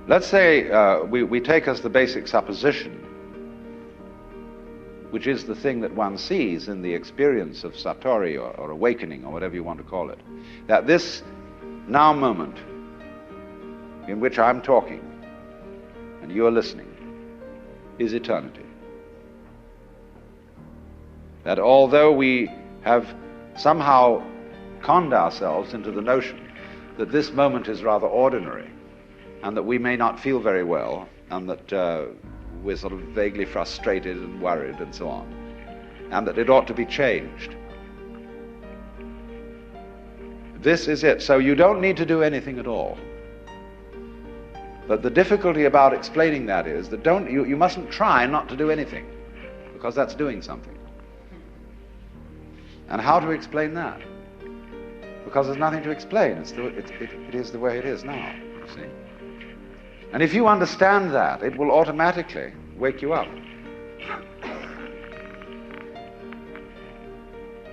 Let's say we take as the basic supposition, which is the thing that one sees in the experience of satori or awakening or whatever you want to call it, that this now moment in which I'm talking and you're listening is eternity. That although we have somehow conned ourselves into the notion that this moment is rather ordinary and that we may not feel very well and that we're sort of vaguely frustrated and worried and so on, and that it ought to be changed. This is it. So you don't need to do anything at all. But the difficulty about explaining that is that you mustn't try not to do anything, because that's doing something. And how to explain that? Because there's nothing to explain. It is the way it is now, you see. And if you understand that, it will automatically wake you up.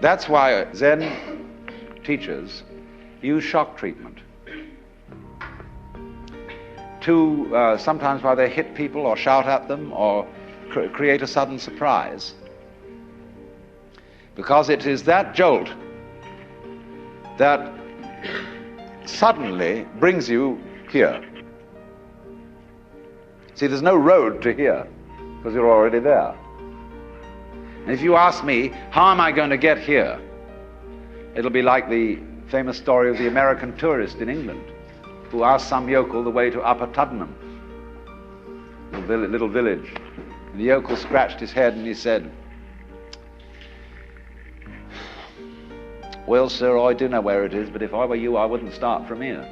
That's why Zen teachers use shock treatment to sometimes while they hit people or shout at them or create a sudden surprise. Because it is that jolt that suddenly brings you here. See, there's no road to here, because you're already there. And if you ask me, how am I going to get here? It'll be like the famous story of the American tourist in England who asked some yokel the way to Upper Tuddenham, little village. And the yokel scratched his head and he said, "Well, sir, I do know where it is, but if I were you, I wouldn't start from here."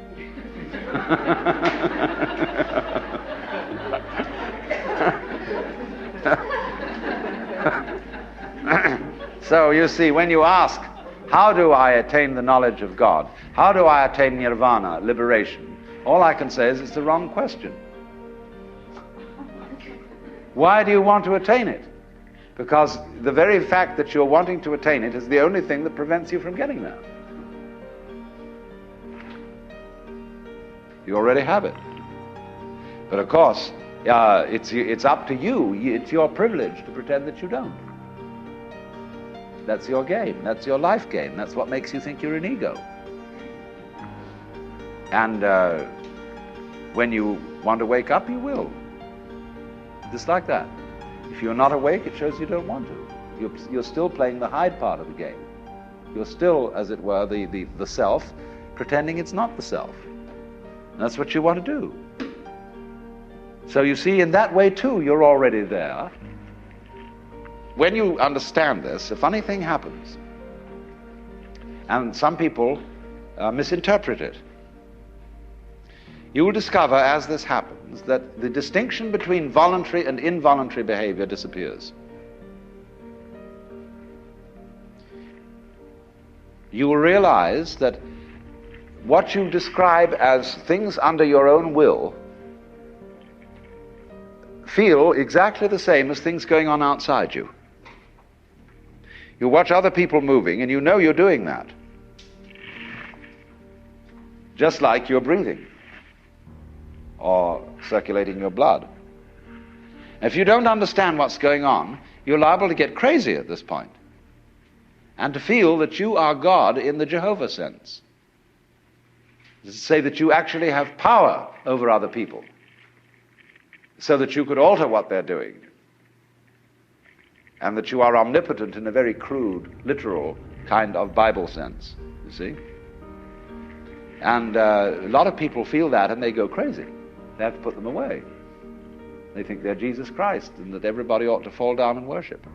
So you see, when you ask, how do I attain the knowledge of God? How do I attain nirvana, liberation? All I can say is it's the wrong question. Why do you want to attain it? Because the very fact that you're wanting to attain it is the only thing that prevents you from getting there. You already have it. But of course, it's up to you. It's your privilege to pretend that you don't. That's your game. That's your life game. That's what makes you think you're an ego. And when you want to wake up, you will. Just like that. If you're not awake, it shows you don't want to. You're still playing the hide part of the game. You're still, as it were, the self, pretending it's not the self. And that's what you want to do. So you see, in that way too, you're already there. When you understand this, a funny thing happens. And some people misinterpret it. You will discover, as this happens, that the distinction between voluntary and involuntary behavior disappears. You will realize that what you describe as things under your own will feel exactly the same as things going on outside you. You watch other people moving and you know you're doing that. Just like you're breathing or circulating your blood. If you don't understand what's going on, you're liable to get crazy at this point and to feel that you are God in the Jehovah sense. To say that you actually have power over other people so that you could alter what they're doing, and that you are omnipotent in a very crude, literal kind of Bible sense, you see. And a lot of people feel that and they go crazy. They have to put them away. They think they're Jesus Christ and that everybody ought to fall down and worship.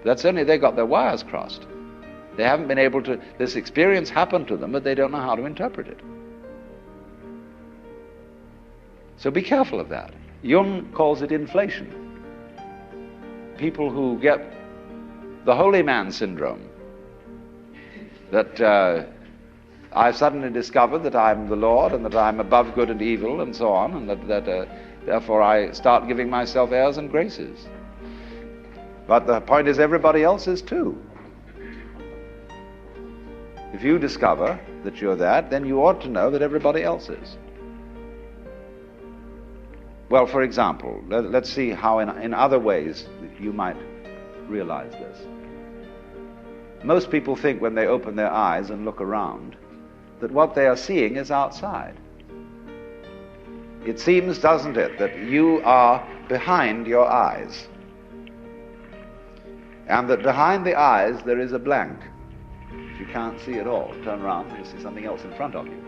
That's only they got their wires crossed. They haven't been able to, this experience happened to them, but they don't know how to interpret it. So be careful of that. Jung calls it inflation. People who get the holy man syndrome, that I've suddenly discovered that I'm the Lord and that I'm above good and evil and so on, and that therefore I start giving myself airs and graces. But the point is, everybody else is too. If you discover that you're that, then you ought to know that everybody else is. Well, for example, let's see how in other ways you might realize this. Most people think when they open their eyes and look around that what they are seeing is outside. It seems, doesn't it, that you are behind your eyes, and that behind the eyes there is a blank. You can't see at all. Turn around and you see something else in front of you.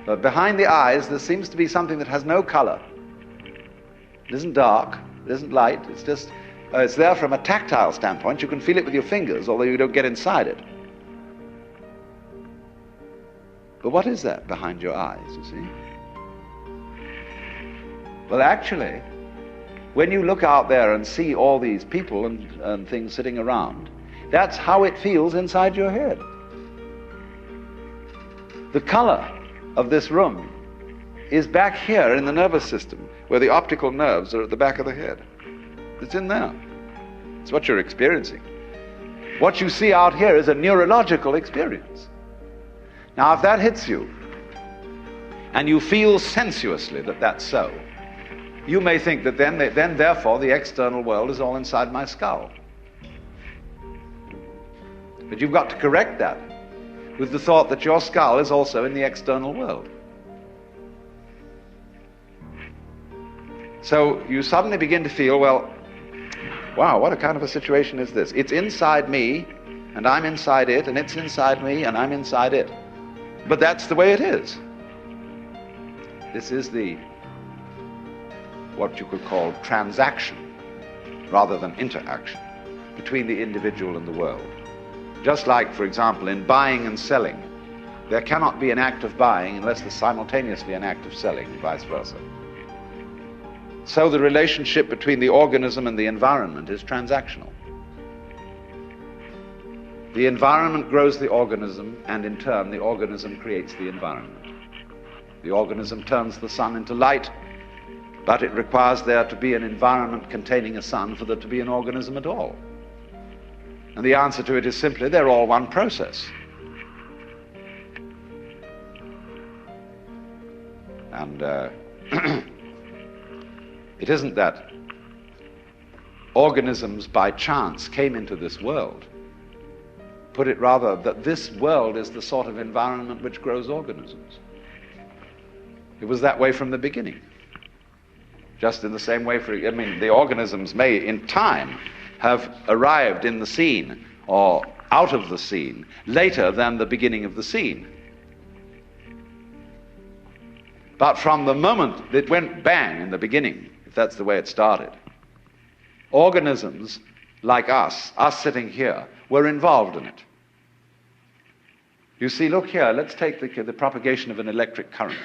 But behind the eyes there seems to be something that has no color. It isn't dark, it isn't light, it's just, it's there from a tactile standpoint. You can feel it with your fingers, although you don't get inside it. But what is that behind your eyes, you see? Well, actually, when you look out there and see all these people and things sitting around, that's how it feels inside your head. The color of this room is back here in the nervous system, where the optical nerves are at the back of the head. It's in there. It's what you're experiencing. What you see out here is a neurological experience. Now, if that hits you, and you feel sensuously that that's so, you may think that then therefore, the external world is all inside my skull. But you've got to correct that with the thought that your skull is also in the external world. So you suddenly begin to feel, well, wow, what a kind of a situation is this? It's inside me, and I'm inside it, and it's inside me, and I'm inside it. But that's the way it is. This is what you could call transaction, rather than interaction, between the individual and the world. Just like, for example, in buying and selling, there cannot be an act of buying unless there's simultaneously an act of selling, and vice versa. So the relationship between the organism and the environment is transactional. The environment grows the organism, and in turn the organism creates the environment. The organism turns the sun into light, but it requires there to be an environment containing a sun for there to be an organism at all. And the answer to it is simply, they're all one process. And it isn't that organisms by chance came into this world. Put it rather that this world is the sort of environment which grows organisms. It was that way from the beginning. Just in the same way, the organisms may in time have arrived in the scene or out of the scene later than the beginning of the scene. But from the moment it went bang in the beginning, if that's the way it started, organisms like us sitting here, were involved in it. You see, look here, let's take the propagation of an electric current.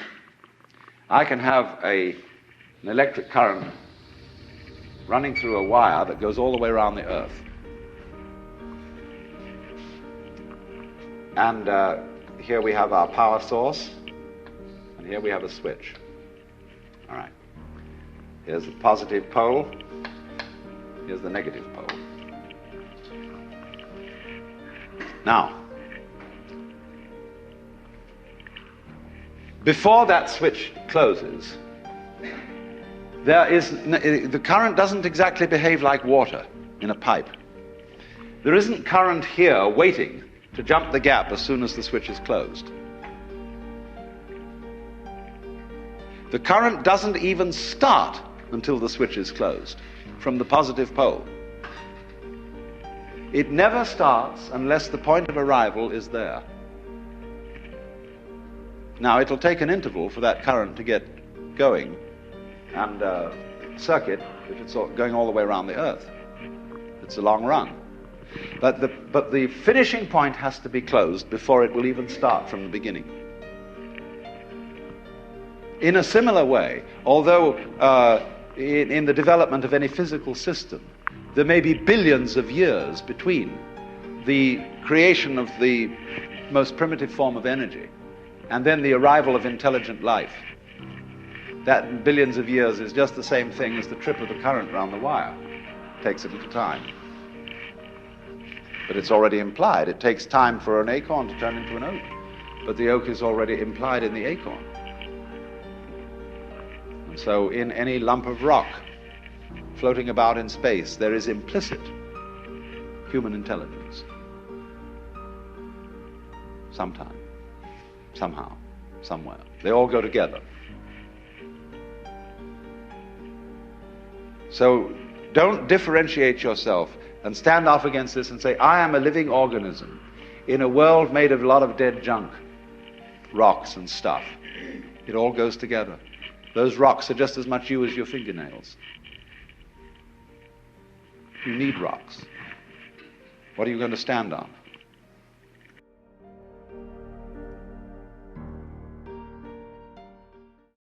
I can have an electric current running through a wire that goes all the way around the earth. And here we have our power source, and here we have a switch. All right. Here's the positive pole, here's the negative pole. Now, before that switch closes, the current doesn't exactly behave like water in a pipe. There isn't current here waiting to jump the gap as soon as the switch is closed. The current doesn't even start until the switch is closed from the positive pole. It never starts unless the point of arrival is there. Now, it'll take an interval for that current to get going and circuit if it's going all the way around the earth. It's a long run. But the finishing point has to be closed before it will even start from the beginning. In a similar way, although in the development of any physical system, there may be billions of years between the creation of the most primitive form of energy and then the arrival of intelligent life. That billions of years is just the same thing as the trip of the current round the wire. It takes a little time. But it's already implied. It takes time for an acorn to turn into an oak. But the oak is already implied in the acorn. And So in any lump of rock floating about in space, there is implicit human intelligence. Sometime, somehow, somewhere. They all go together. So don't differentiate yourself and stand off against this and say, I am a living organism in a world made of a lot of dead junk, rocks and stuff. It all goes together. Those rocks are just as much you as your fingernails. You need rocks. What are you going to stand on?